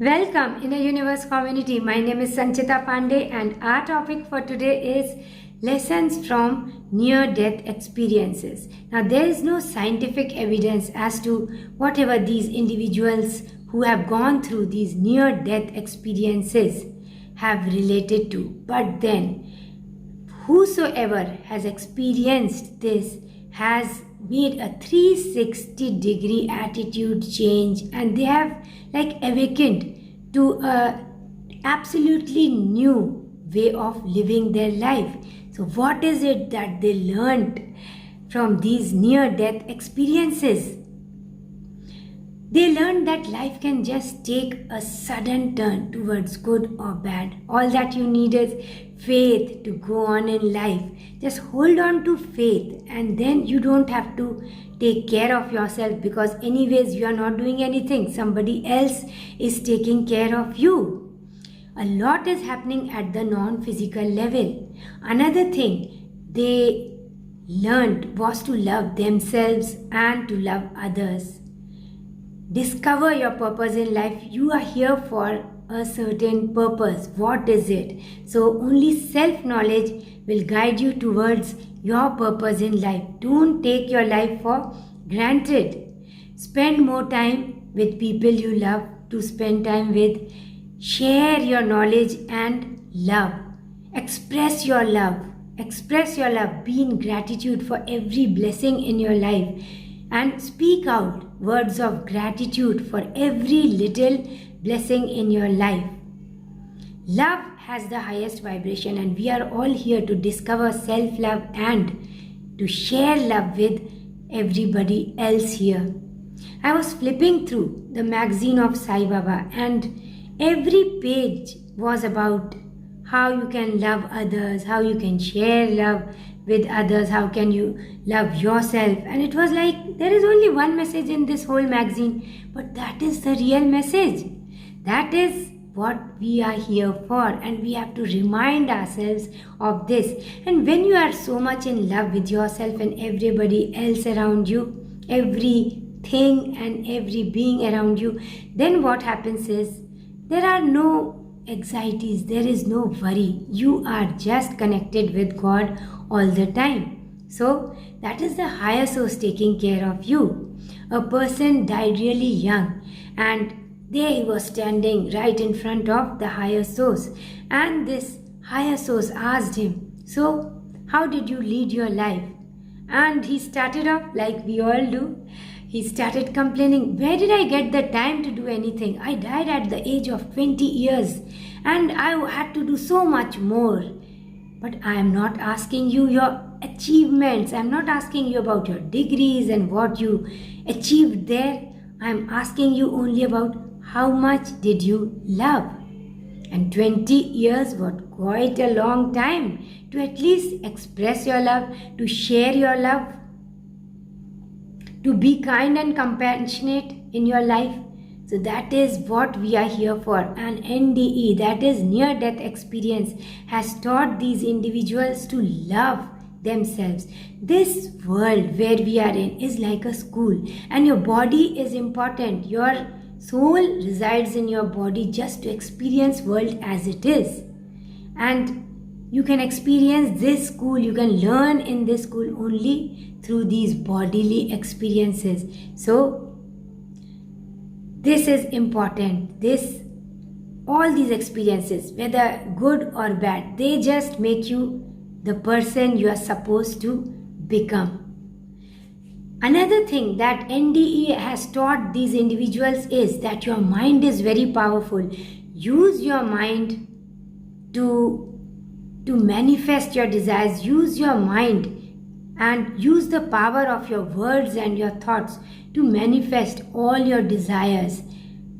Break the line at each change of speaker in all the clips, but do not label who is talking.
Welcome in a universe community. My name is Sanchita Pandey and our topic for today is lessons from near-death experiences. Now there is no scientific evidence as to whatever these individuals who have gone through these near-death experiences have related to. But then whosoever has experienced this has made a 360-degree attitude change and they have awakened to a absolutely new way of living their life. So what is it that they learned from these near-death experiences? They learned that life can just take a sudden turn towards good or bad. All that you need is faith to go on in life. Just hold on to faith and then you don't have to take care of yourself because anyways you are not doing anything. Somebody else is taking care of you. A lot is happening at the non-physical level. Another thing they learned was to love themselves and to love others. Discover your purpose in life. You are here for a certain purpose. What is it? So only self-knowledge will guide you towards your purpose in life. Don't take your life for granted. Spend more time with people you love to spend time with. Share your knowledge and love. Express your love. Express your love. Be in gratitude for every blessing in your life. And speak out words of gratitude for every little blessing in your life. Love has the highest vibration and we are all here to discover self-love and to share love with everybody else here. I was flipping through the magazine of Sai Baba and every page was about how you can love others, how you can share love with others, how can you love yourself. And it was like there is only one message in this whole magazine, but that is the real message. That is what we are here for and we have to remind ourselves of this. And when you are so much in love with yourself and everybody else around you, everything and every being around you, then what happens is there are no anxieties, there is no worry. You are just connected with God all the time. So that is the higher source taking care of you. A person died really young and there he was standing right in front of the higher source and this higher source asked him, so how did you lead your life? And he started off like we all do. He started complaining, where did I get the time to do anything? I died at the age of 20 years and I had to do so much more. But I am not asking you your achievements. I am not asking you about your degrees and what you achieved there. I am asking you only about how much did you love. And 20 years was quite a long time to at least express your love, to share your love, to be kind and compassionate in your life. So that is what we are here for. And NDE, that is near-death experience, has taught these individuals to love themselves. This world where we are in is like a school and your body is important. Your soul resides in your body just to experience world as it is. And you can experience this school, you can learn in this school only through these bodily experiences. So this is important. All these experiences, whether good or bad, they just make you the person you are supposed to become. Another thing that NDE has taught these individuals is that your mind is very powerful. Use your mind to manifest your desires. Use your mind and use the power of your words and your thoughts to manifest all your desires.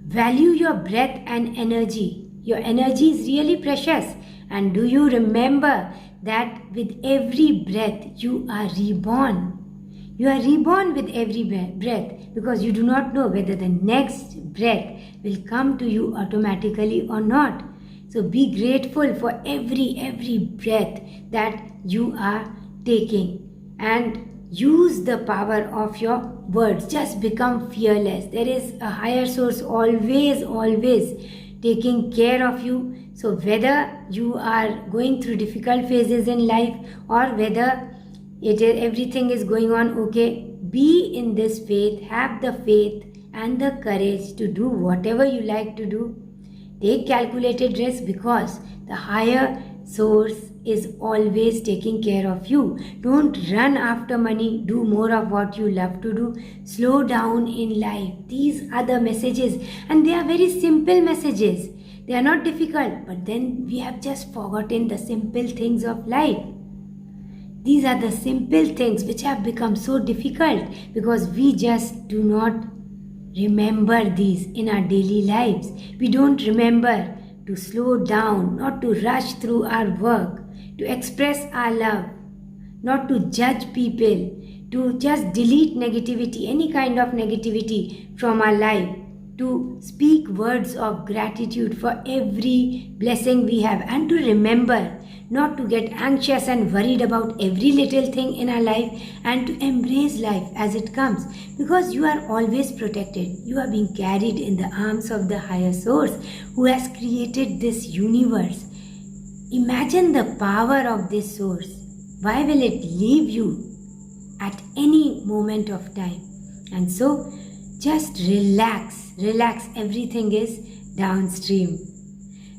Value your breath and energy. Your energy is really precious. And do you remember that with every breath you are reborn? You are reborn with every breath because you do not know whether the next breath will come to you automatically or not. So be grateful for every breath that you are taking. And use the power of your words. Just become fearless. There is a higher source always taking care of you. So whether you are going through difficult phases in life or whether everything is going on okay, be in this faith, have the faith and the courage to do whatever you like to do. Take calculated risk because the higher source is always taking care of you. Don't run after money, do more of what you love to do. Slow down in life. These are the messages, and they are very simple messages. They are not difficult, but then we have just forgotten the simple things of life. These are the simple things which have become so difficult because we just do not remember these in our daily lives. We don't remember to slow down, not to rush through our work, to express our love, not to judge people, to just delete negativity, any kind of negativity from our life, to speak words of gratitude for every blessing we have, and to remember not to get anxious and worried about every little thing in our life, and to embrace life as it comes, because you are always protected. You are being carried in the arms of the higher source who has created this universe. Imagine the power of this source. Why will it leave you at any moment of time? And so just relax, everything is downstream.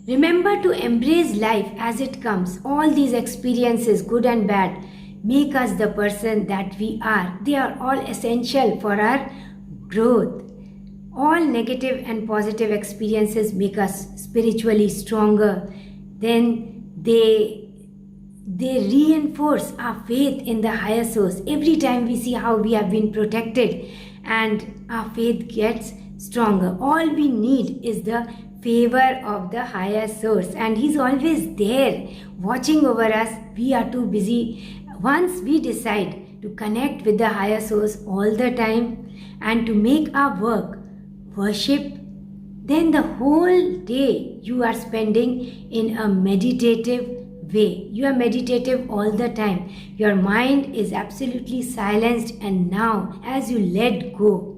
Remember to embrace life as it comes. All these experiences, good and bad, make us the person that we are. They are all essential for our growth. All negative and positive experiences make us spiritually stronger. Then they reinforce our faith in the higher source. Every time we see how we have been protected, and our faith gets stronger. All we need is the favor of the higher source, and he's always there watching over us. We are too busy. Once we decide to connect with the higher source all the time and to make our work worship, then the whole day you are spending in a meditative way. You are meditative all the time. Your mind is absolutely silenced, and now as you let go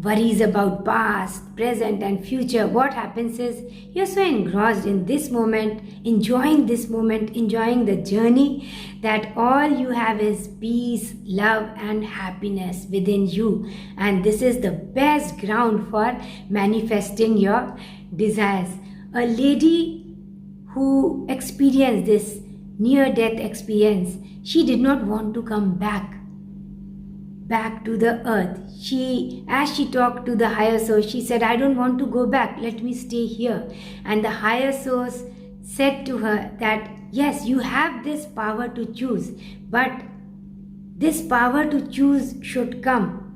worries about past, present and future, what happens is you're so engrossed in this moment, enjoying the journey, that all you have is peace, love and happiness within you. And this is the best ground for manifesting your desires. A lady who experienced this near-death experience, she did not want to come back to the earth. As she talked to the higher source, she said, I don't want to go back, let me stay here. And the higher source said to her that yes, you have this power to choose, but this power to choose should come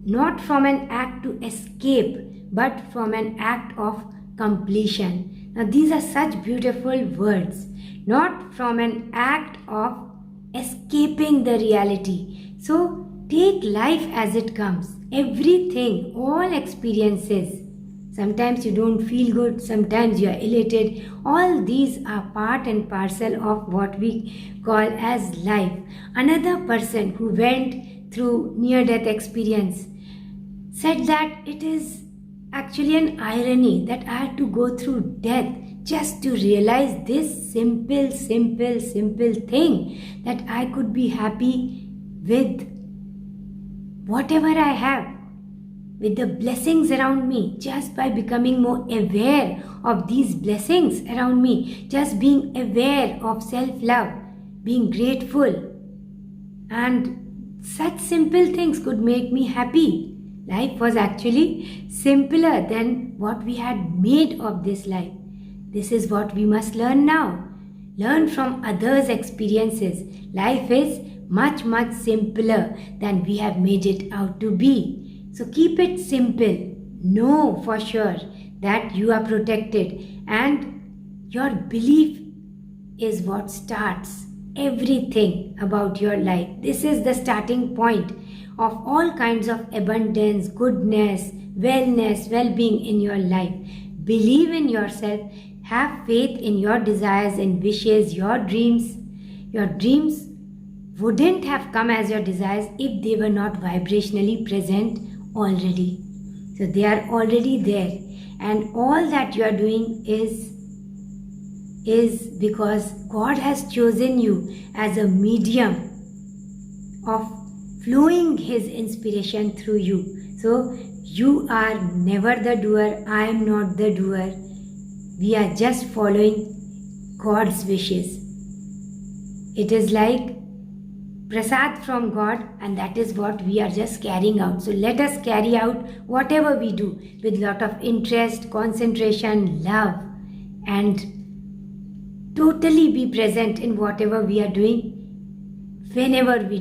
not from an act to escape, but from an act of completion. Now these are such beautiful words. Not from an act of escaping the reality. So take life as it comes. Everything, all experiences. Sometimes you don't feel good, sometimes you are elated. All these are part and parcel of what we call as life. Another person who went through near-death experience said that it is actually an irony that I had to go through death just to realize this simple thing, that I could be happy with whatever I have, with the blessings around me, just by becoming more aware of these blessings around me, just being aware of self-love, being grateful. And such simple things could make me happy. Life was actually simpler than what we had made of this life. This is what we must learn now. Learn from others' experiences. Life is much simpler than we have made it out to be. So keep it simple. Know for sure that you are protected, and your belief is what starts everything about your life. This is the starting point of all kinds of abundance, goodness, wellness, well-being in your life. Believe in yourself. Have faith in your desires and wishes, your dreams. Your dreams wouldn't have come as your desires if they were not vibrationally present already. So they are already there, and all that you are doing is because God has chosen you as a medium of flowing His inspiration through you. So you are never the doer, I am not the doer. We are just following God's wishes. It is like prasad from God, and that is what we are just carrying out. So let us carry out whatever we do with lot of interest, concentration, love, and totally be present in whatever we are doing, whenever we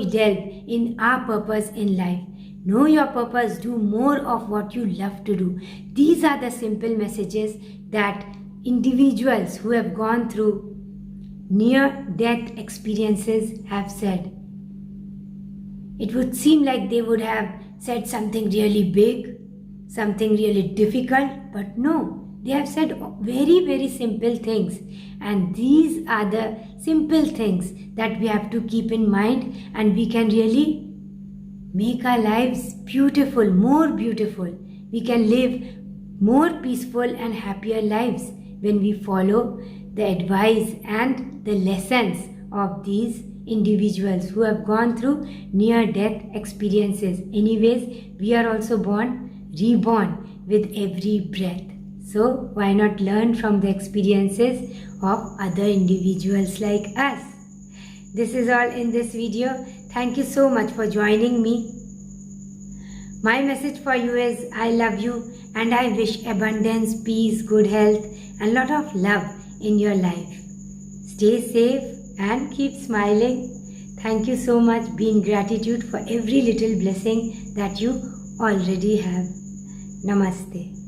delve in our purpose in life. Know your purpose, do more of what you love to do. These are the simple messages that individuals who have gone through near-death experiences have said. It would seem like they would have said something really big, something really difficult, but no. They have said very, very simple things, and these are the simple things that we have to keep in mind, and we can really make our lives beautiful, more beautiful. We can live more peaceful and happier lives when we follow the advice and the lessons of these individuals who have gone through near-death experiences. Anyways, we are also reborn with every breath. So why not learn from the experiences of other individuals like us? This is all in this video. Thank you so much for joining me. My message for you is I love you, and I wish abundance, peace, good health, and lot of love in your life. Stay safe and keep smiling. Thank you so much. Be in gratitude for every little blessing that you already have. Namaste.